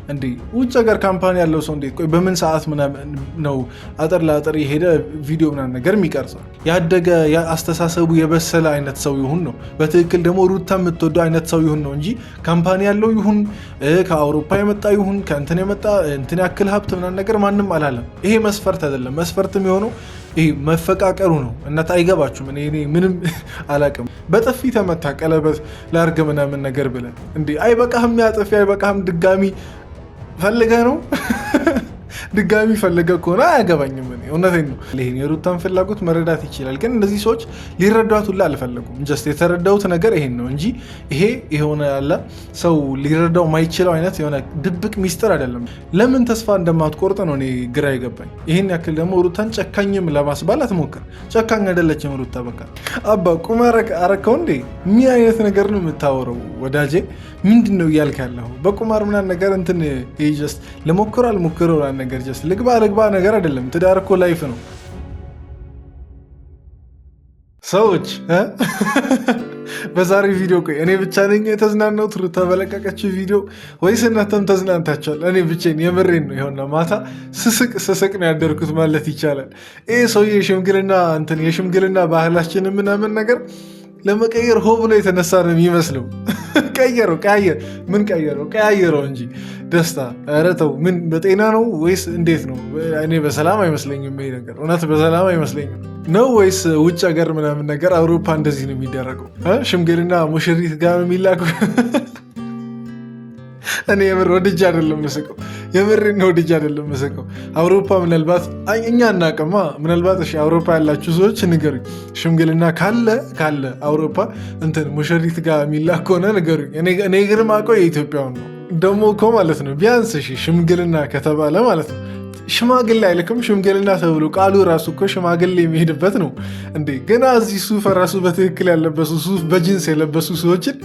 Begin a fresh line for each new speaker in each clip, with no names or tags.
እንዴ ውጭ ሀገር ካምፓኒ ያለው ሰው እንዴት ቆይ በምን ሰዓት ምናምን ነው አጠር ለአጠር የሄደ ቪዲዮ ምናምን ነገር የሚቀርጸው? ያደገ አስተሳሰቡ የበሰለ አይነት ሰው ይሁን ነው። በትክክል ደግሞ ሩታ የምትወደው አይነት ሰው ይሁን ነው እንጂ ካምፓኒ ያለው ይሁን ከአውሮፓ የመጣ ይሁን ከእንትን የመጣ እንትን ያክል ሀብት ምናምን ነገር ማንም አላለም። ይሄ መስፈርት አይደለም። መስፈርት የሚሆነው ይሄ መፈቃቀሩ ነው። እናት አይገባችሁም። እኔ ምንም አላቅም። በጥፊ ተመታ ቀለበት ላርግ ምናምን ነገር ብለን እንዴ አይበቃህም? ያጥፊ አይበቃህም? ድጋሚ ፈልገ ነው ድጋሚ ፈልገ ከሆነ አያገባኝም። እኔ እውነቴን ነው። ይሄን የሩታን ፍላጎት መረዳት ይችላል፣ ግን እነዚህ ሰዎች ሊረዷት ሁላ አልፈለጉም። ጀስት የተረዳሁት ነገር ይሄን ነው እንጂ ይሄ የሆነ ያለ ሰው ሊረዳው ማይችለው አይነት የሆነ ድብቅ ሚስጥር አይደለም። ለምን ተስፋ እንደማትቆርጥ ነው እኔ ግራ ይገባኝ። ይሄን ያክል ደግሞ ሩታን ጨካኝም ለማስባል አትሞክር። ጨካኝ አይደለችም ሩታ። በቃ አባ ቁማር አረከው እንዴ? ምን አይነት ነገር ነው የምታወረው ወዳጄ? ምንድን ነው እያልክ ያለው? በቁማር ምናምን ነገር እንትን ጀስት ልሞክር አልሞክረው ነገር ጀስት ልግባ ነገር አይደለም። ትዳር እኮ ላይፍ ነው። ሰዎች በዛሬ ቪዲዮ ቆይ እኔ ብቻ ነኝ የተዝናናሁት ሩታ በለቀቀችው ቪዲዮ ወይስ እናንተም ተዝናንታችኋል? እኔ ብቻዬን የምሬን ነው። ይኸውና ማታ ስስቅ ነው ያደርኩት ማለት ይቻላል። ይሄ ሰውዬ የሽምግልና ባህላችን ምናምን ነገር ለመቀየር ሆ ብሎ የተነሳ ነው የሚመስለው። ቀያየረው እንጂ ደስታ። ኧረ ተው፣ ምን በጤና ነው ወይስ እንዴት ነው? እኔ በሰላም አይመስለኝም ይሄ ነገር፣ እውነት በሰላም አይመስለኝም። ነው ወይስ ውጭ ሀገር ምናምን ነገር አውሮፓ እንደዚህ ነው የሚደረገው? ሽምግልና ሙሽሪት ጋር ነው የሚላከው። እኔ የምር ወድጄ አይደለም ምስቀው፣ የምሬን ነው ወድጄ አይደለም ምስቀው። አውሮፓ ምናልባት እኛ እናቅማ፣ ምናልባት እሺ አውሮፓ ያላችሁ ሰዎች ንገሩኝ። ሽምግልና ካለ አውሮፓ እንትን ሙሽሪት ጋር የሚላክ ከሆነ ንገሩኝ። እኔ ግን ማውቀው የኢትዮጵያውን ነው። ደግሞ እኮ ማለት ነው ቢያንስ እሺ ሽምግልና ከተባለ ማለት ነው ሽማግሌ አይልክም። ሽምግልና ተብሎ ቃሉ ራሱ እኮ ሽማግሌ የሚሄድበት ነው እንዴ። ገና እዚህ ሱፍ ራሱ በትክክል ያለበሱ ሱፍ በጂንስ የለበሱ ሰዎችን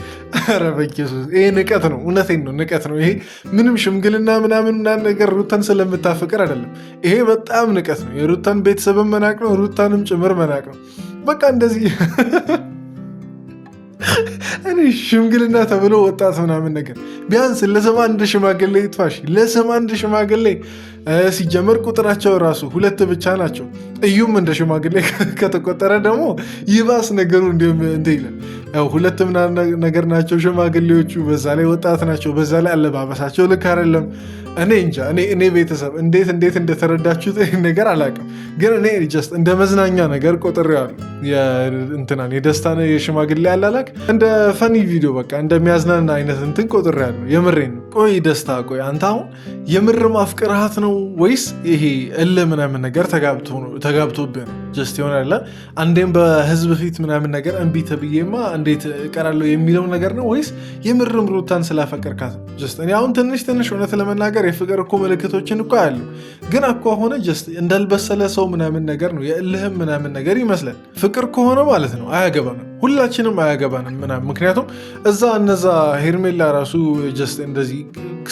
ኧረ በኢየሱስ ይሄ ንቀት ነው። እውነቴን ነው ንቀት ነው ይሄ። ምንም ሽምግልና ምናምን ነገር ሩታን ስለምታፈቅር አይደለም። ይሄ በጣም ንቀት ነው። የሩታን ቤተሰብን መናቅ ነው፣ ሩታንም ጭምር መናቅ ነው። በቃ እንደዚህ እኔ ሽምግልና ተብሎ ወጣት ምናምን ነገር ቢያንስ ለስም አንድ ሽማግሌ ይጥፋሽ። ለስም አንድ ሽማግሌ ሲጀመር ቁጥራቸው ራሱ 2 ብቻ ናቸው። እዩም እንደ ሽማግሌ ከተቆጠረ ደግሞ ይባስ ነገሩ እንደ ይላል። ያው 2 ምናምን ነገር ናቸው ሽማግሌዎቹ። በዛ ላይ ወጣት ናቸው። በዛ ላይ አለባበሳቸው ልክ አይደለም። እኔ እንጃ እኔ ቤተሰብ እንዴት እንደተረዳችሁት ይህን ነገር አላውቅም፣ ግን እኔ ጀስት እንደ መዝናኛ ነገር ቆጥሬዋለሁ። እንትናን የደስታን የሽማግሌ አላላክ እንደ ፈኒ ቪዲዮ በቃ እንደሚያዝናና አይነት እንትን ቆጥሬያለሁ። የምሬን ነው። ቆይ ደስታ ቆይ አንተ አሁን የምር ማፍቅርሃት ነው ወይስ ይሄ ምናምን ነገር ተጋብቶብህ ነው? ጀስት ይሆናል አንዴም በህዝብ ፊት ምናምን ነገር እምቢ ተብዬማ እንዴት እቀራለሁ የሚለው ነገር ነው ወይስ የምርም ሩታን ስላፈቀርካት ነው? ጀስት እኔ አሁን ትንሽ እውነት ለመናገር የፍቅር እኮ ምልክቶችን እኮ ያሉ ግን እኮ ሆነ ጀስት እንዳልበሰለ ሰው ምናምን ነገር ነው የእልህም ምናምን ነገር ይመስላል። ፍቅር ከሆነ ማለት ነው አያገባንም፣ ሁላችንም አያገባንም ምናምን። ምክንያቱም እነዛ ሄርሜላ ራሱ ጀስት እንደዚህ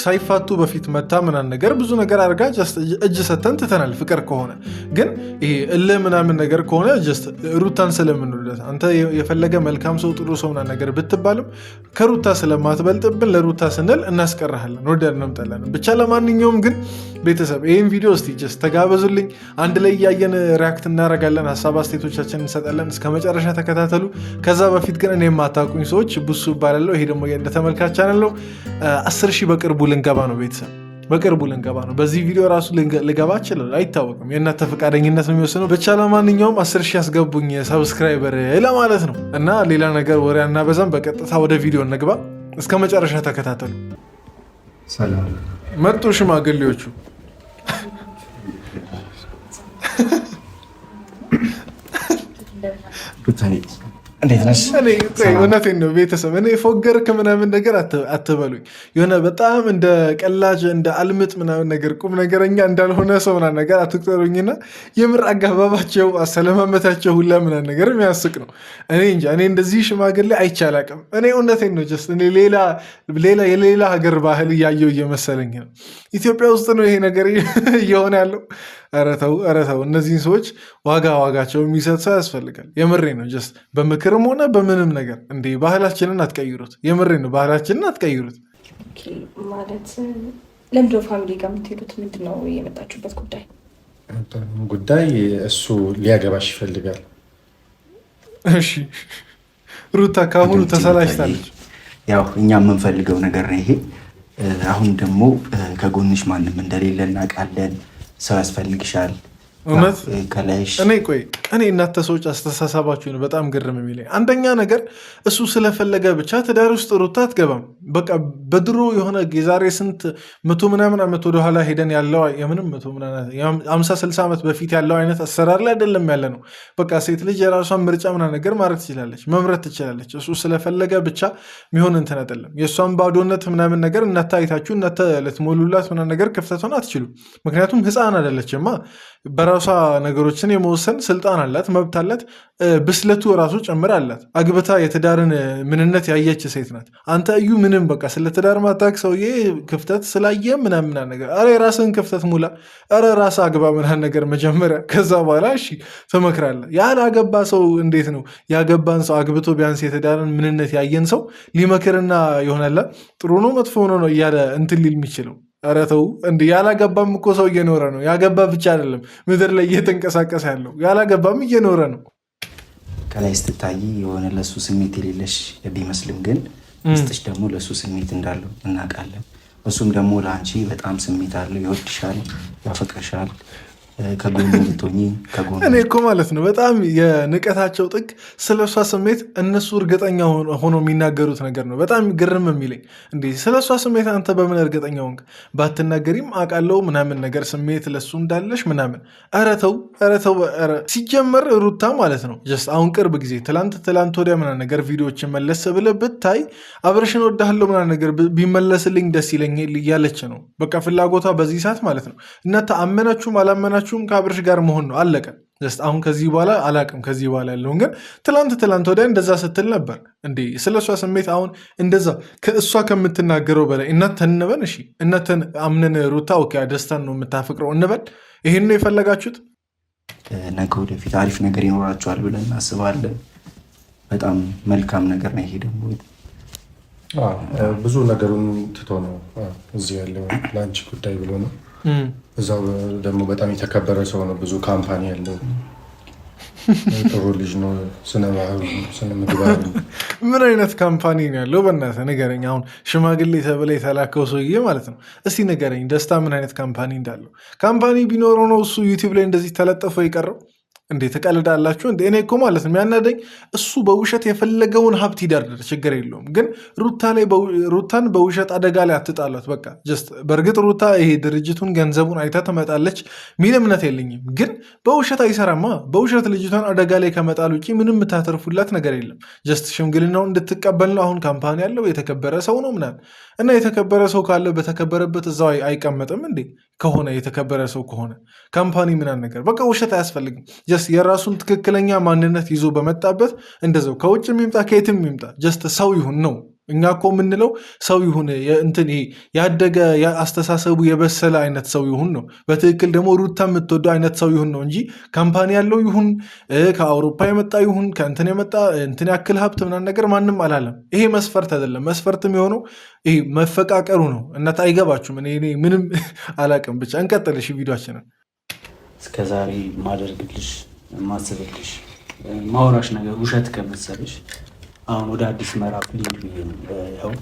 ሳይፋቱ በፊት መታ ምናምን ነገር ብዙ ነገር አድርጋ ጀስት እጅ ሰተን ትተናል። ፍቅር ከሆነ ግን ይሄ እልህ ምናምን ነገር ከሆነ ጀስት ሩታን ስለምንወዳት አንተ የፈለገ መልካም ሰው ጥሩ ሰው ምናምን ነገር ብትባልም ከሩታ ስለማትበልጥብን ለሩታ ስንል እናስቀርሃለን፣ ወደድንም ጠላንም ብቻ። ለማንኛውም ግን ቤተሰብ ይህን ቪዲዮ እስቲ ጀስት ተጋበዙልኝ፣ አንድ ላይ እያየን ሪያክት እናደርጋለን፣ ሀሳብ አስተያየቶቻችን እንሰጣለን። እስከ መጨረሻ ተከታተሉ። ከዛ በፊት ግን እኔ የማታውቁኝ ሰዎች ቡሱ እባላለሁ። ይሄ ደግሞ እንደ ተመልካች አለው 10 ሺህ በቅርቡ ልንገባ ነው ቤተሰብ፣ በቅርቡ ልንገባ ነው። በዚህ ቪዲዮ ራሱ ልገባ ይችላል፣ አይታወቅም። የእናንተ ፈቃደኝነት ነው የሚወስነው። ብቻ ለማንኛውም 10 ሺህ ያስገቡኝ ሰብስክራይበር ለማለት ነው። እና ሌላ ነገር ወሬ አናበዛም፣ በቀጥታ ወደ ቪዲዮ እንግባ። እስከ መጨረሻ ተከታተሉ።
ሰላም
መጡ ሽማግሌዎቹ።
እንዴት ነሽ?
እውነቴን ነው ቤተሰብ። እኔ ፎገርክ ምናምን ነገር አትበሉኝ። የሆነ በጣም እንደ ቀላጅ እንደ አልምጥ ምናምን ነገር ቁም ነገረኛ እንዳልሆነ ሰው ምናምን ነገር አትቁጠሩኝና የምር አጋባባቸው አሰለማመታቸው ሁላ ምናምን ነገር የሚያስቅ ነው። እኔ እንጃ እኔ እንደዚህ ሽማግሌ አይቼ አላውቅም። እኔ እውነቴን ነው ጀስት እኔ የሌላ ሀገር ባህል እያየው እየመሰለኝ ነው። ኢትዮጵያ ውስጥ ነው ይሄ ነገር እየሆነ ያለው። ኧረ ተው እነዚህን ሰዎች ዋጋቸው የሚሰጥ ሰው ያስፈልጋል። የምሬ ነው ጀስት በምክርም ሆነ በምንም ነገር ባህላችንን አትቀይሩት። የምሬ ነው ባህላችንን አትቀይሩት።
ማለት ለምንድነው ፋሚሊ ጋር የምትሄዱት? ምንድን ነው የመጣችሁበት ጉዳይ?
ጉዳይ እሱ ሊያገባሽ ይፈልጋል።
እሺ ሩታ ካሁኑ ተሰላችታለች።
ያው እኛ የምንፈልገው ነገር ነው ይሄ። አሁን ደግሞ ከጎንሽ ማንም እንደሌለ እናውቃለን። ሰው ያስፈልግሻል።
እውነት
ከላይሽ
እኔ እናንተ ሰዎች አስተሳሰባችሁ ነው በጣም ግርም የሚለኝ። አንደኛ ነገር እሱ ስለፈለገ ብቻ ትዳር ውስጥ ሩታ አትገባም። በቃ በድሮ የሆነ የዛሬ ስንት 100 ምናምን ዓመት ወደኋላ ሄደን ያለው የምንም 50-60 ዓመት በፊት ያለው አይነት አሰራር ላይ አይደለም ያለ ነው። በቃ ሴት ልጅ የራሷን ምርጫ ምናምን ነገር ማድረግ ትችላለች፣ መምረጥ ትችላለች። እሱ ስለፈለገ ብቻ የሚሆን እንትን አይደለም። የእሷን ባዶነት ምናምን ነገር እናንተ አይታችሁ እናንተ ልትሞሉላት ምናምን ነገር ክፍተቷን አትችሉም። ምክንያቱም ሕፃን አይደለችማ። በራሷ ነገሮችን የመወሰን ስልጣን አላት፣ መብት አላት፣ ብስለቱ ራሱ ጭምር አላት። አግብታ የትዳርን ምንነት ያየች ሴት ናት። አንተ እዩ ምንም በቃ ስለ ትዳር ማታክ ሰውዬ ክፍተት ስላየ ምናምን ነገር፣ ኧረ የራስህን ክፍተት ሙላ፣ ኧረ ራስህ አግባ ምናምን ነገር መጀመሪያ፣ ከዛ በኋላ እሺ ትመክራለህ። ያላገባ ሰው እንዴት ነው ያገባን ሰው አግብቶ ቢያንስ የትዳርን ምንነት ያየን ሰው ሊመክርና ይሆናላ ጥሩ ነው መጥፎ ነው እያለ እንትን ሊል የሚችለው? ኧረ ተው እንደ ያላገባም እኮ ሰው እየኖረ ነው። ያገባ ብቻ አይደለም ምድር ላይ እየተንቀሳቀሰ ያለው ያላገባም እየኖረ ነው።
ከላይ ስትታይ የሆነ ለሱ ስሜት የሌለሽ ቢመስልም ግን ውስጥሽ ደግሞ ለሱ ስሜት እንዳለው እናውቃለን። እሱም ደግሞ ለአንቺ በጣም ስሜት አለው፣ ይወድሻል፣ ያፈቅርሻል። ከጎኑ ብትሆኚ ከጎኑ
እኔ እኮ ማለት ነው በጣም የንቀታቸው ጥግ ስለ እሷ ስሜት እነሱ እርግጠኛ ሆኖ የሚናገሩት ነገር ነው በጣም ግርም የሚለኝ። እንዴ ስለ እሷ ስሜት አንተ በምን እርግጠኛ ሆንክ? ባትናገሪም አውቃለሁ ምናምን ነገር ስሜት ለሱ እንዳለሽ ምናምን። ኧረ ተው ኧረ ተው። ሲጀመር ሩታ ማለት ነው ጀስት አሁን ቅርብ ጊዜ ትላንት ወዲያ ምናምን ነገር ቪዲዮዎችን መለስ ብለህ ብታይ አብርሽን ወዳለሁ ምናምን ነገር ቢመለስልኝ ደስ ይለኛል እያለች ነው። በቃ ፍላጎቷ በዚህ ሰዓት ማለት ነው። እናንተ አመናችሁም አላመናችሁም ከአብርሽ ጋር መሆን ነው አለቀ። ጀስት አሁን ከዚህ በኋላ አላቅም ከዚህ በኋላ ያለውን ግን ትላንት ወዲያ እንደዛ ስትል ነበር። እንዴ ስለ እሷ ስሜት አሁን እንደዛ ከእሷ ከምትናገረው በላይ እናንተ እንበል። እሺ እናንተን አምነን ሩታ ኦኬ ደስታን ነው የምታፈቅረው እንበል። ይህን ነው የፈለጋችሁት?
ነገ ወደፊት አሪፍ ነገር ይኖራችኋል ብለን እናስባለን። በጣም መልካም ነገር ነው ይሄ። ደግሞ
ብዙ ነገሩን ትቶ ነው እዚህ ያለው ለአንቺ ጉዳይ ብሎ ነው። እዛው ደግሞ በጣም የተከበረ ሰው ነው። ብዙ ካምፓኒ ያለው ጥሩ ልጅ ነው። ስነ ምግባር ነው።
ምን አይነት ካምፓኒ ነው ያለው? በእናትህ ንገረኝ። አሁን ሽማግሌ ተብለ የተላከው ሰውዬ ማለት ነው። እስቲ ንገረኝ ደስታ ምን አይነት ካምፓኒ እንዳለው። ካምፓኒ ቢኖረው ነው እሱ ዩቲዩብ ላይ እንደዚህ ተለጠፈው የቀረው? እንዴ ተቀልዳላችሁ? እንደ እኔ እኮ ማለት ነው የሚያናደኝ እሱ በውሸት የፈለገውን ሀብት ይደርድር ችግር የለውም፣ ግን ሩታን በውሸት አደጋ ላይ አትጣሏት። በቃ ጀስት በእርግጥ ሩታ ይሄ ድርጅቱን ገንዘቡን አይታ ትመጣለች ሚል እምነት የለኝም፣ ግን በውሸት አይሰራማ። በውሸት ልጅቷን አደጋ ላይ ከመጣል ውጭ ምንም የምታተርፉላት ነገር የለም። ጀስት ሽምግልናውን እንድትቀበል ነው። አሁን ካምፓኒ ያለው የተከበረ ሰው ነው ምናምን እና የተከበረ ሰው ካለ በተከበረበት እዛው አይቀመጥም እንዴ? ከሆነ የተከበረ ሰው ከሆነ ካምፓኒ ምናምን ነገር በቃ ውሸት አያስፈልግም። ጀስት የራሱን ትክክለኛ ማንነት ይዞ በመጣበት እንደዛው ከውጭ የሚምጣ ከየትም የሚምጣ ጀስት ሰው ይሁን ነው። እኛ እኮ የምንለው ሰው ይሁን እንትን ያደገ አስተሳሰቡ የበሰለ አይነት ሰው ይሁን ነው። በትክክል ደግሞ ሩታ የምትወደው አይነት ሰው ይሁን ነው እንጂ ካምፓኒ ያለው ይሁን ከአውሮፓ የመጣ ይሁን ከእንትን የመጣ እንትን ያክል ሀብት ምናምን ነገር ማንም አላለም። ይሄ መስፈርት አይደለም። መስፈርት የሚሆነው ይሄ መፈቃቀሩ ነው። እናት አይገባችሁም። እኔ ምንም አላቅም። ብቻ እንቀጥልሽ ቪዲዮችንን።
እስከዛሬ ማደርግልሽ ማስብልሽ ማውራሽ ነገር ውሸት ከመሰለሽ አሁን ወደ አዲስ ምዕራፍ ሊሄድ ብዬ ያው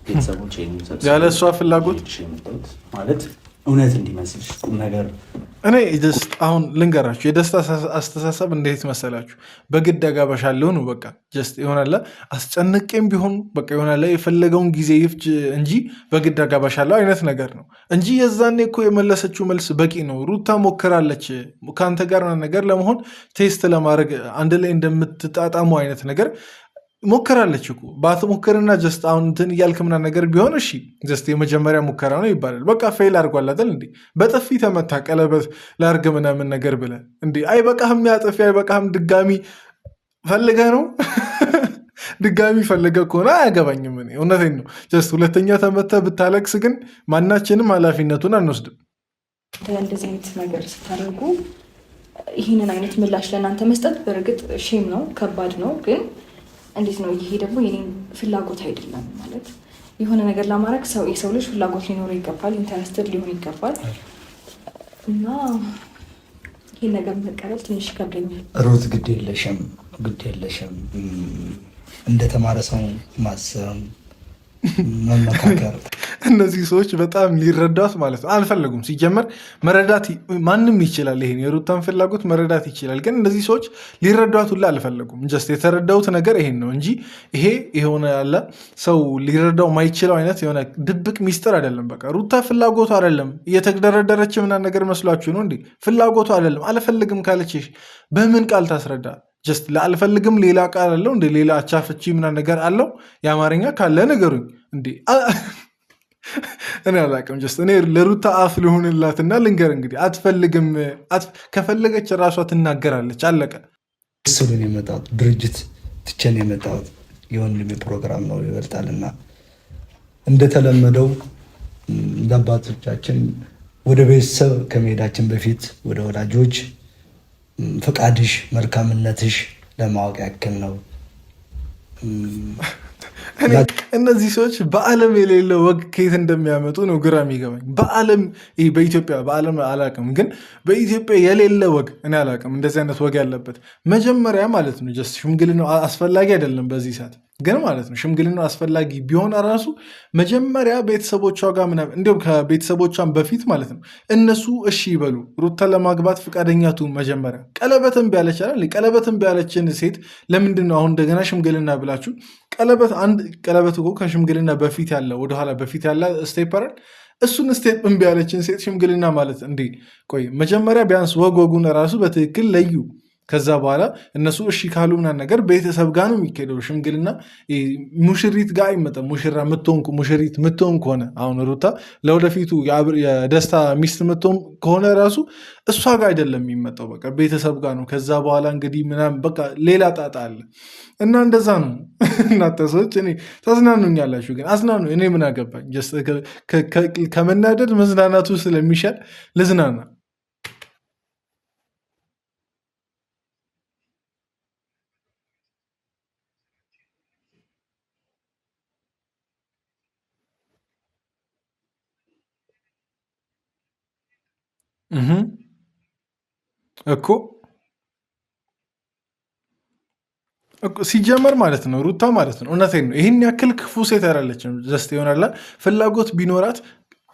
ቤተሰቦች
ያለ እሷ ፍላጎት
ማለት እውነት እንዲመስልሽ ቁም ነገር።
እኔ አሁን ልንገራችሁ የደስታ አስተሳሰብ እንዴት መሰላችሁ? በግድ አጋባሻለሁ ነው በቃ ጀስት ይሆናለ አስጨንቄም ቢሆን በቃ ይሆናለ የፈለገውን ጊዜ ይፍጅ እንጂ በግድ አጋባሻለሁ አይነት ነገር ነው እንጂ የዛኔ እኮ የመለሰችው መልስ በቂ ነው። ሩታ ሞክራለች ከአንተ ጋር ነገር ለመሆን ቴስት ለማድረግ አንድ ላይ እንደምትጣጣሙ አይነት ነገር ሞከራለች እኮ። ባትሞክርና ጀስት አሁን እንትን እያልክ ምናምን ነገር ቢሆን እሺ ጀስት የመጀመሪያ ሙከራ ነው ይባላል። በቃ ፌል አድርጓል አይደል እንዴ? በጥፊ ተመታ ቀለበት ላርግ ምናምን ነገር ብለህ እንዴ አይበቃህም? ያጥፊ አይበቃህም? ድጋሚ ፈልገ ነው ድጋሚ ፈልገ ከሆነ አያገባኝም። እኔ እውነቴን ነው። ጀስት ሁለተኛ ተመተ ብታለቅስ ግን ማናችንም ኃላፊነቱን አንወስድም።
እንደዚህ አይነት ነገር ስታደርጉ ይህንን አይነት ምላሽ ለእናንተ መስጠት በእርግጥ ሼም ነው፣ ከባድ ነው። ግን እንዴት ነው ይሄ ደግሞ የኔን ፍላጎት አይደለም ማለት የሆነ ነገር ለማድረግ የሰው ልጅ ፍላጎት ሊኖረው ይገባል፣ ኢንተረስትድ ሊሆን ይገባል እና ይህን ነገር መቀበል ትንሽ ይከብደኛል።
ሩት ግድ የለሽም እንደተማረ ሰው ማሰብ መመካከር
እነዚህ ሰዎች በጣም ሊረዳት ማለት ነው አልፈለጉም። ሲጀመር መረዳት ማንም ይችላል፣ ይሄን የሩታን ፍላጎት መረዳት ይችላል። ግን እነዚህ ሰዎች ሊረዳት ሁላ አልፈለጉም። ጀስት የተረዳውት ነገር ይሄን ነው እንጂ ይሄ የሆነ ያለ ሰው ሊረዳው ማይችለው አይነት የሆነ ድብቅ ሚስጥር አይደለም። በቃ ሩታ ፍላጎቱ አይደለም እየተደረደረች ምናምን ነገር መስሏችሁ ነው እንዴ? ፍላጎቱ አይደለም። አልፈልግም ካለችሽ በምን ቃል ታስረዳ? ጀስት ለአልፈልግም ሌላ ቃል አለው እንደ ሌላ አቻፍቺ ምናምን ነገር አለው? የአማርኛ ካለ ነገሩኝ እንዴ። እኔ አላቅም። ጀስት እኔ ለሩታ አፍ ልሆንላትና ልንገር እንግዲህ አትፈልግም። ከፈለገች ራሷ ትናገራለች። አለቀ።
ስሉን የመጣሁት ድርጅት ትቸን የመጣሁት የወንድሜ ፕሮግራም ነው ይበልጣልና እንደተለመደው እንደ አባቶቻችን ወደ ቤተሰብ ከመሄዳችን በፊት ወደ ወዳጆች ፈቃድሽ መልካምነትሽ ለማወቅ ያክል ነው።
እነዚህ ሰዎች በዓለም የሌለ ወግ ከየት እንደሚያመጡ ነው ግራ የሚገባኝ። በዓለም በኢትዮጵያ በዓለም አላቅም፣ ግን በኢትዮጵያ የሌለ ወግ እኔ አላቅም። እንደዚህ አይነት ወግ ያለበት መጀመሪያ ማለት ነው ጀስት ሽምግልና አስፈላጊ አይደለም በዚህ ሰዓት ግን ማለት ነው። ሽምግልና አስፈላጊ ቢሆን ራሱ መጀመሪያ ቤተሰቦቿ ጋር ምናምን እንዲሁም ከቤተሰቦቿን በፊት ማለት ነው እነሱ እሺ ይበሉ። ሩታን ለማግባት ፈቃደኛቱ መጀመሪያ ቀለበትን ቢያለች ቀለበትን ቢያለችን ሴት ለምንድን ነው አሁን እንደገና ሽምግልና ብላችሁ ቀለበት እኮ ከሽምግልና በፊት ያለ ወደኋላ በፊት ያለ ስቴፕ አይደል? እሱን ስቴፕ እምቢ ያለችን ሴት ሽምግልና ማለት እንዴ? ቆይ መጀመሪያ ቢያንስ ወጉን ራሱ በትክክል ለዩ። ከዛ በኋላ እነሱ እሺ ካሉ ምናምን ነገር ቤተሰብ ጋር ነው የሚካሄደው ሽምግልና። ሙሽሪት ጋር አይመጣም። ሙሽሪት ምትሆን ከሆነ አሁን ሩታ ለወደፊቱ የደስታ ሚስት ምትሆን ከሆነ ራሱ እሷ ጋር አይደለም የሚመጣው፣ በቃ ቤተሰብ ጋር ነው። ከዛ በኋላ እንግዲህ ምናምን በቃ ሌላ ጣጣ አለ እና እንደዛ ነው። እናንተ ሰዎች እኔ ታዝናኑኛላችሁ፣ ግን አዝናኑ። እኔ ምን አገባኝ? ከመናደድ መዝናናቱ ስለሚሻል ልዝናና። እኮ ሲጀመር ማለት ነው ሩታ ማለት ነው እውነቴን ነው ይህን ያክል ክፉ ሴት አይደለችም። ጀስት ይሆናላ ፍላጎት ቢኖራት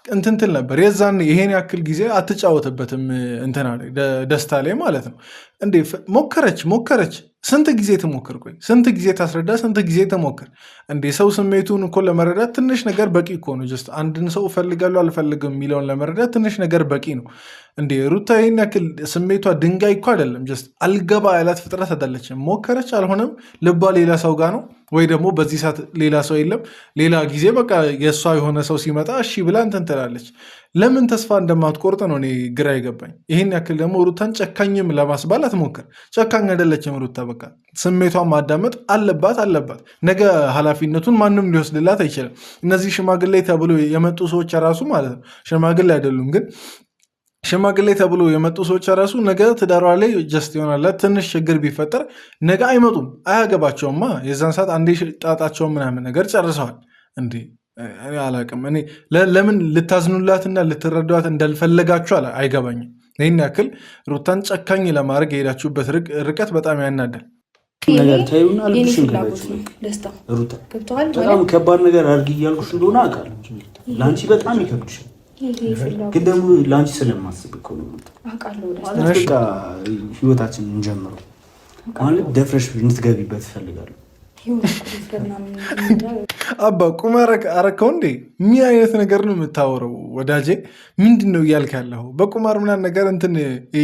እንትንትል ነበር የዛን ይሄን ያክል ጊዜ አትጫወትበትም እንትና ደስታ ላይ ማለት ነው እንዴ። ሞከረች ስንት ጊዜ ትሞክር? ቆይ ስንት ጊዜ ታስረዳ? ስንት ጊዜ ተሞክር እንዴ? ሰው ስሜቱን እኮ ለመረዳት ትንሽ ነገር በቂ እኮ ነው። ጀስት አንድን ሰው እፈልጋለሁ አልፈልግም የሚለውን ለመረዳት ትንሽ ነገር በቂ ነው እንዴ። ሩታ ይህን ያክል ስሜቷ ድንጋይ እኮ አይደለም። ጀስት አልገባ ያላት ፍጥረት አይደለችም። ሞከረች፣ አልሆነም። ልቧ ሌላ ሰው ጋር ነው፣ ወይ ደግሞ በዚህ ሰዓት ሌላ ሰው የለም። ሌላ ጊዜ በቃ የእሷ የሆነ ሰው ሲመጣ እሺ ብላ እንትን ትላለች። ለምን ተስፋ እንደማትቆርጥ ነው እኔ ግራ ይገባኝ። ይህን ያክል ደግሞ ሩታን ጨካኝም ለማስባል አትሞክር። ጨካኝ አይደለችም ሩታ። በቃ ስሜቷን ማዳመጥ አለባት። ነገ ኃላፊነቱን ማንም ሊወስድላት አይችልም። እነዚህ ሽማግሌ ተብሎ የመጡ ሰዎች ራሱ ማለት ነው ሽማግሌ አይደሉም፣ ግን ሽማግሌ ተብሎ የመጡ ሰዎች ራሱ ነገ ትዳሯ ላይ ጀስት ይሆናል ትንሽ ችግር ቢፈጠር ነገ አይመጡም፣ አያገባቸውማ። የዛን ሰዓት አንዴ ጣጣቸውን ምናምን ነገር ጨርሰዋል እንዴ። እኔ አላቅም። እኔ ለምን ልታዝኑላትና ልትረዷት እንዳልፈለጋችሁ አይገባኝም። ይህን ያክል ሩታን ጨካኝ ለማድረግ የሄዳችሁበት ርቀት በጣም ያናዳል።
በጣም ከባድ ነገር አድርግ እያልኩሽ እንደሆነ አውቃለሁ። ለአንቺ በጣም ይከብድሻል፣ ግን ደግሞ ለአንቺ ስለማስብ እኮ ነው። በቃ ህይወታችን እንጀምረው ማለት ደፍረሽ እንድትገቢበት እፈልጋለሁ።
አባ ቁም አረከው እንዴ? ምን አይነት ነገር ነው የምታወረው ወዳጄ? ምንድን ነው እያልክ ያለኸው? በቁማር ምናምን ነገር እንትን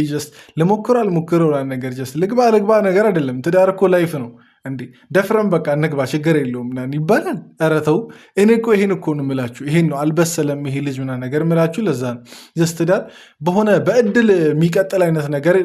ጀስት ልሞክር አልሞክረው ነገር ጀስት ልግባ ነገር አይደለም። ትዳር እኮ ላይፍ ነው እንዴ። ደፍረን በቃ እንግባ ችግር የለውም ምናምን ይባላል። ኧረ ተው። እኔ እኮ ይሄን እኮ ነው የምላችሁ። ይሄን ነው አልበሰለም ይሄ ልጅ ምናምን ነገር የምላችሁ ለዛ ነው። ጀስት ትዳር በሆነ በእድል የሚቀጥል አይነት ነገር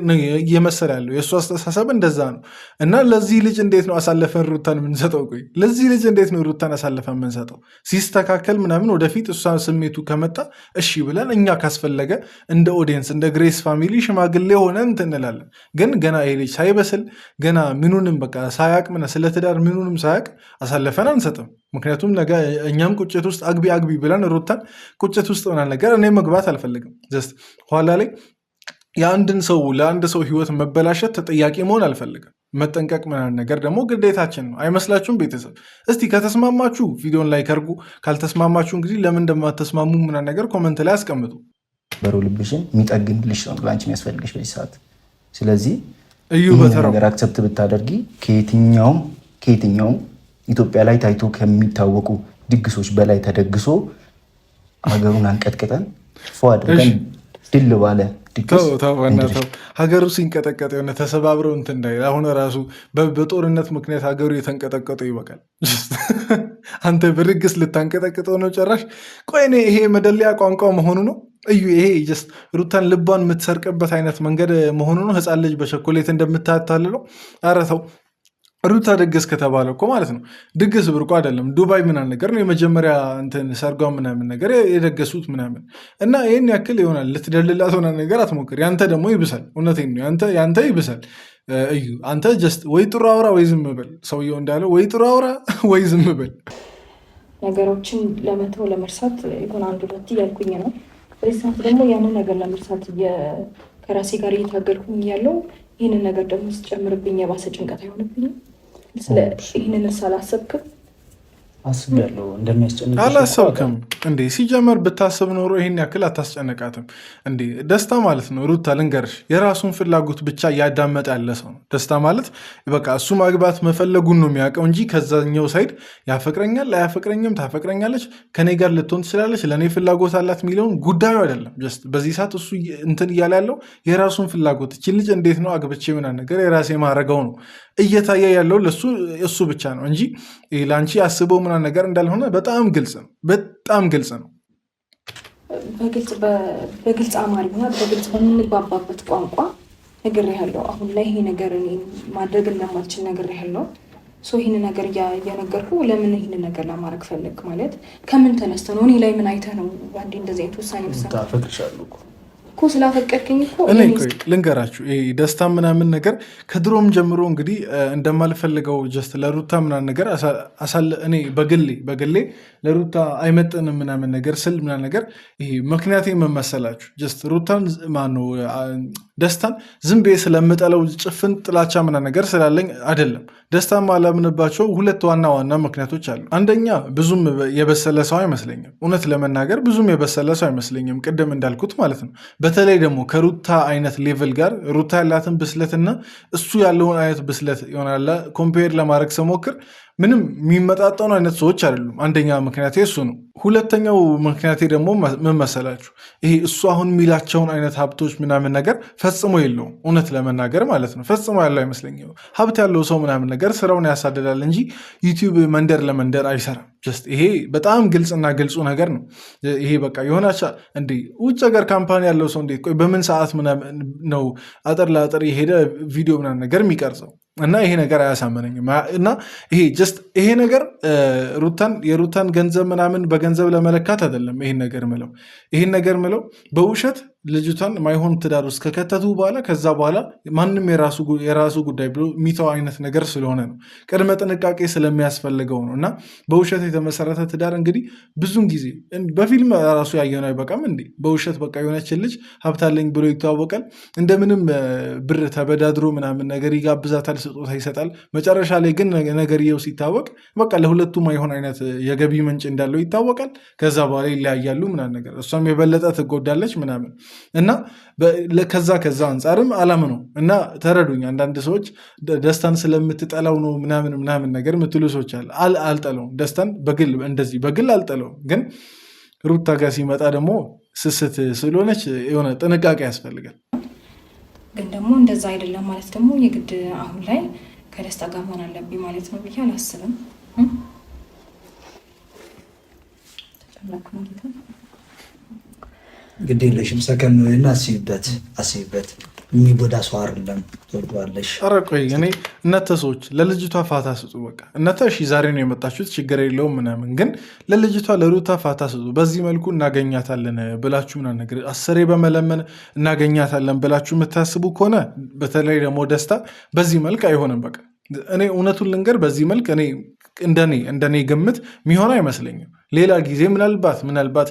እየመሰለ ያለው የእሱ አስተሳሰብ እንደዛ ነው። እና ለዚህ ልጅ እንዴት ነው አሳለፈን ሩታን የምንሰጠው? ቆይ ለዚህ ልጅ እንዴት ነው ሩታን አሳለፈን የምንሰጠው? ሲስተካከል ምናምን ወደፊት እሷ ስሜቱ ከመጣ እሺ ብለን እኛ ካስፈለገ እንደ ኦዲየንስ እንደ ግሬስ ፋሚሊ ሽማግሌ ሆነን እንትን እንላለን። ግን ገና ይሄ ልጅ ሳይበስል ገና ምኑንም በቃ ሳያቅ ምና ስለ ትዳር ምኑንም ሳያቅ አሳልፈን አንሰጥም። ምክንያቱም ነገ እኛም ቁጭት ውስጥ አግቢ ብለን ሩታን ቁጭት ውስጥ ሆናል ነገር እኔ መግባት አልፈልግም። ጀስት ኋላ ላይ ለአንድ ሰው ህይወት መበላሸት ተጠያቂ መሆን አልፈልግም። መጠንቀቅ ምናምን ነገር ደግሞ ግዴታችን ነው። አይመስላችሁም? ቤተሰብ እስቲ ከተስማማችሁ ቪዲዮን ላይ ከርጉ፣ ካልተስማማችሁ እንግዲህ ለምን እንደማተስማሙ ምናምን ነገር ኮመንት ላይ አስቀምጡ።
በሩ ልብሽን የሚጠግንልሽ ነው ለአንቺ የሚያስፈልግሽ በዚህ ሰዓት። ስለዚህ ነገር አክሰፕት ብታደርጊ ከየትኛውም ኢትዮጵያ ላይ ታይቶ ከሚታወቁ ድግሶች በላይ ተደግሶ ሀገሩን አንቀጥቅጠን ፎ አድርገን ድል ባለ
ሀገሩ ሲንቀጠቀጥ የሆነ ተሰባብረው እንትን እንዳይል። አሁን ራሱ በጦርነት ምክንያት ሀገሩ የተንቀጠቀጠው ይበቃል። አንተ በድግስ ልታንቀጠቅጠው ነው ጭራሽ። ቆይ እኔ ይሄ መደለያ ቋንቋ መሆኑ ነው? እዩ ይሄ ጀስት ሩታን ልቧን የምትሰርቅበት አይነት መንገድ መሆኑ ነው። ህፃን ልጅ በቸኮሌት እንደምታታልለው። ኧረ ተው። ሩታ ድግስ ከተባለ እኮ ማለት ነው ድግስ ብርቁ አይደለም። ዱባይ ምናምን ነገር ነው የመጀመሪያ እንትን ሰርጓ ምናምን ነገር የደገሱት ምናምን እና ይህን ያክል ይሆናል። ልትደልላት ሆና ነገር አትሞክር። ያንተ ደግሞ ይብሳል። እውነቴን ነው ያንተ ይብሳል። እዩ አንተ ጀስት ወይ ጥሩ አውራ ወይ ዝም በል። ሰውየው እንዳለው ወይ ጥሩ አውራ ወይ ዝም በል።
ነገሮችን ለመተው ለመርሳት ይሆን አንድ ሁለት እያልኩኝ ነው። በዚህ ሰዓት ደግሞ ያንን ነገር ለመርሳት ከራሴ ጋር እየታገልኩኝ ያለው ይህንን ነገር ደግሞ ስጨምርብኝ የባሰ ጭንቀት አይሆንብኝም? ይህንን ሳላሰብክም
አስቤያለሁ እንደሚያስጨንቅ
አላሰብክም እንዴ? ሲጀመር ብታስብ ኖሮ ይህን ያክል አታስጨነቃትም እንዴ? ደስታ ማለት ነው ሩታ ልንገርሽ፣ የራሱን ፍላጎት ብቻ እያዳመጠ ያለ ሰው ነው። ደስታ ማለት በቃ እሱ ማግባት መፈለጉን ነው የሚያውቀው እንጂ ከዛኛው ሳይድ ያፈቅረኛል አያፈቅረኝም፣ ታፈቅረኛለች፣ ከኔ ጋር ልትሆን ትችላለች፣ ለእኔ ፍላጎት አላት የሚለውን ጉዳዩ አይደለም። ጀስት በዚህ ሰዓት እሱ እንትን እያለ ያለው የራሱን ፍላጎት እችን ልጅ እንዴት ነው አግብቼ ምናምን ነገር የራሴ ማድረገው ነው እየታየ ያለው ለሱ እሱ ብቻ ነው እንጂ ለአንቺ አስበው ምናምን ነገር እንዳልሆነ በጣም ግልጽ ነው። በጣም ግልጽ ነው።
በግልጽ አማርኛ በግልጽ በምንግባባበት ቋንቋ ነግሬሃለሁ። አሁን ላይ ይሄ ነገር ማድረግ እንደማልችል ነግሬሃለሁ። ይህን ነገር እያነገርኩ ለምን ይህን ነገር ለማድረግ ፈለግ ማለት ከምን ተነስተ ነው? እኔ ላይ ምን አይተህ ነው አንዴ እንደዚህ አይነት ውሳኔ
ታፈቅርሻለሁ
እኮ ስላፈቀድከኝ እኮ
እኔ ልንገራችሁ ደስታ ምናምን ነገር ከድሮም ጀምሮ እንግዲህ እንደማልፈልገው ጀስት ለሩታ ምናምን ነገር እኔ በግሌ ለሩታ አይመጥንም ምናምን ነገር ስል ምናምን ነገር ይሄ ምክንያቴ መመሰላችሁ ጀስት ሩታን ማነው ደስታን ዝም ብዬ ስለምጠለው ጭፍን ጥላቻ ምናምን ነገር ስላለኝ አይደለም። ደስታ ማላምንባቸው ሁለት ዋና ምክንያቶች አሉ። አንደኛ ብዙም የበሰለ ሰው አይመስለኝም። እውነት ለመናገር ብዙም የበሰለ ሰው አይመስለኝም፣ ቅድም እንዳልኩት ማለት ነው። በተለይ ደግሞ ከሩታ አይነት ሌቭል ጋር ሩታ ያላትን ብስለትና እሱ ያለውን አይነት ብስለት ይሆናል ኮምፔር ለማድረግ ስሞክር ምንም የሚመጣጠኑ አይነት ሰዎች አይደሉም። አንደኛ ምክንያቴ እሱ ነው። ሁለተኛው ምክንያቴ ደግሞ ምን መሰላችሁ? ይሄ እሱ አሁን የሚላቸውን አይነት ሀብቶች ምናምን ነገር ፈጽሞ የለውም። እውነት ለመናገር ማለት ነው ፈጽሞ ያለው አይመስለኝም። ሀብት ያለው ሰው ምናምን ነገር ስራውን ያሳድዳል እንጂ ዩቲዩብ መንደር ለመንደር አይሰራም። ጀስት ይሄ በጣም ግልጽና ግልጹ ነገር ነው። ይሄ በቃ የሆናቻ እንዴ ውጭ ሀገር ካምፓኒ ያለው ሰው እንዴት ቆይ በምን ሰዓት ምናምን ነው አጥር ለአጥር የሄደ ቪዲዮ ምናምን ነገር የሚቀርጸው? እና ይሄ ነገር አያሳመነኝም። እና ይሄ ነገር የሩታን ገንዘብ ምናምን በገንዘብ ለመለካት አይደለም። ይሄን ነገር ምለው በውሸት ልጅቷን ማይሆን ትዳር ውስጥ ከከተቱ በኋላ ከዛ በኋላ ማንም የራሱ ጉዳይ ብሎ የሚተው አይነት ነገር ስለሆነ ነው። ቅድመ ጥንቃቄ ስለሚያስፈልገው ነው። እና በውሸት የተመሰረተ ትዳር እንግዲህ ብዙን ጊዜ በፊልም ራሱ ያየነው አይበቃም እንዴ? በውሸት በቃ የሆነችን ልጅ ሀብታለኝ ብሎ ይተዋወቃል። እንደምንም ብር ተበዳድሮ ምናምን ነገር ይጋብዛታል፣ ስጦታ ይሰጣል። መጨረሻ ላይ ግን ነገርየው ሲታወቅ በቃ ለሁለቱም አይሆን አይነት የገቢ ምንጭ እንዳለው ይታወቃል። ከዛ በኋላ ይለያያሉ ምናምን ነገር፣ እሷም የበለጠ ትጎዳለች ምናምን እና ከዛ አንጻርም አላም ነው። እና ተረዱኝ። አንዳንድ ሰዎች ደስታን ስለምትጠላው ነው ምናምን ነገር የምትሉ ሰዎች አለ። አልጠለውም፣ ደስታን በግል አልጠለውም። ግን ሩታ ጋር ሲመጣ ደግሞ ስስት ስለሆነች የሆነ ጥንቃቄ ያስፈልጋል።
ግን ደግሞ እንደዛ አይደለም ማለት ደግሞ የግድ አሁን ላይ ከደስታ ጋር መሆን አለብኝ ማለት ነው ብዬ አላስብም።
ግድ የለሽም፣ ሰከን እና አስቢበት። የሚጎዳ ሰው አይደለም፣ ትወደዋለሽ።
ኧረ ቆይ እኔ እናንተ ሰዎች ለልጅቷ ፋታ ስጡ። በቃ እናንተ እሺ ዛሬ ነው የመጣችሁት ችግር የለውም ምናምን፣ ግን ለልጅቷ ለሩታ ፋታ ስጡ። በዚህ መልኩ እናገኛታለን ብላችሁ ምናምን ነገር አስሬ በመለመን እናገኛታለን ብላችሁ የምታስቡ ከሆነ በተለይ ደግሞ ደስታ በዚህ መልክ አይሆንም። በቃ እኔ እውነቱን ልንገር፣ በዚህ መልክ እኔ እንደኔ ግምት የሚሆን አይመስለኝም። ሌላ ጊዜ ምናልባት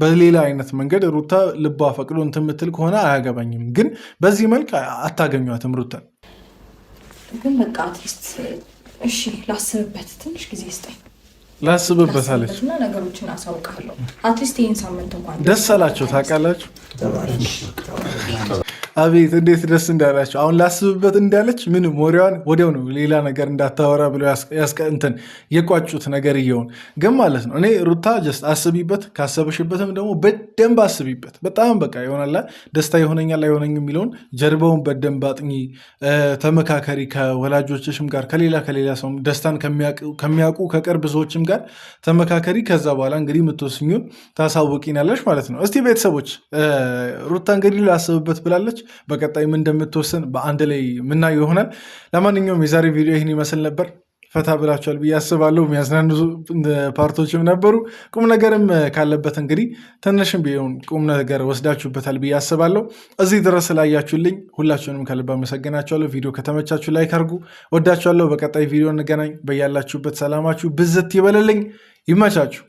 በሌላ አይነት መንገድ ሩታ ልቧ ፈቅዶ እንትን የምትል ከሆነ አያገባኝም፣ ግን በዚህ መልክ አታገኟትም ሩታን።
ግን በቃ አትሊስት እሺ ላስብበት፣ ትንሽ ጊዜ ስጠኝ።
ላስብበት አለች
እና ነገሮችን አሳውቃለሁ። አትሊስት ይህን ሳምንት እንኳን
ደስ አላቸው ታውቃላችሁ። አቤት እንዴት ደስ እንዳላቸው። አሁን ላስብበት እንዳለች ምንም ወሬዋን ወዲያው ነው ሌላ ነገር እንዳታወራ ብለው እንትን የቋጩት ነገር እየሆን ግን ማለት ነው። እኔ ሩታ ጀስት አስቢበት፣ ካሰበሽበትም ደግሞ በደንብ አስቢበት። በጣም በቃ ይሆናላ ደስታ ይሆነኛል አይሆነኝ የሚለውን ጀርባውን በደንብ አጥኚ፣ ተመካከሪ ከወላጆችሽም ጋር ከሌላ ሰው ደስታን ከሚያውቁ ከቅርብ ሰዎችም ጋር ተመካከሪ። ከዛ በኋላ እንግዲህ የምትወስኙን ታሳውቂናለሽ ማለት ነው። እስቲ ቤተሰቦች ሩታ እንግዲህ ላስብበት ብላለች። በቀጣይ ምን እንደምትወስን በአንድ ላይ የምናየው ይሆናል። ለማንኛውም የዛሬ ቪዲዮ ይህን ይመስል ነበር። ፈታ ብላችኋል ብዬ አስባለሁ። የሚያዝናኑ ፓርቶችም ነበሩ። ቁም ነገርም ካለበት እንግዲህ ትንሽም ቢሆን ቁም ነገር ወስዳችሁበታል ብዬ አስባለሁ። እዚህ ድረስ ስላያችሁልኝ ሁላችሁንም ከልብ አመሰግናችኋለሁ። ቪዲዮ ከተመቻችሁ ላይክ አድርጉ። ወዳችኋለሁ። በቀጣይ ቪዲዮ እንገናኝ። በያላችሁበት ሰላማችሁ ብዝት ይበልልኝ። ይመቻችሁ።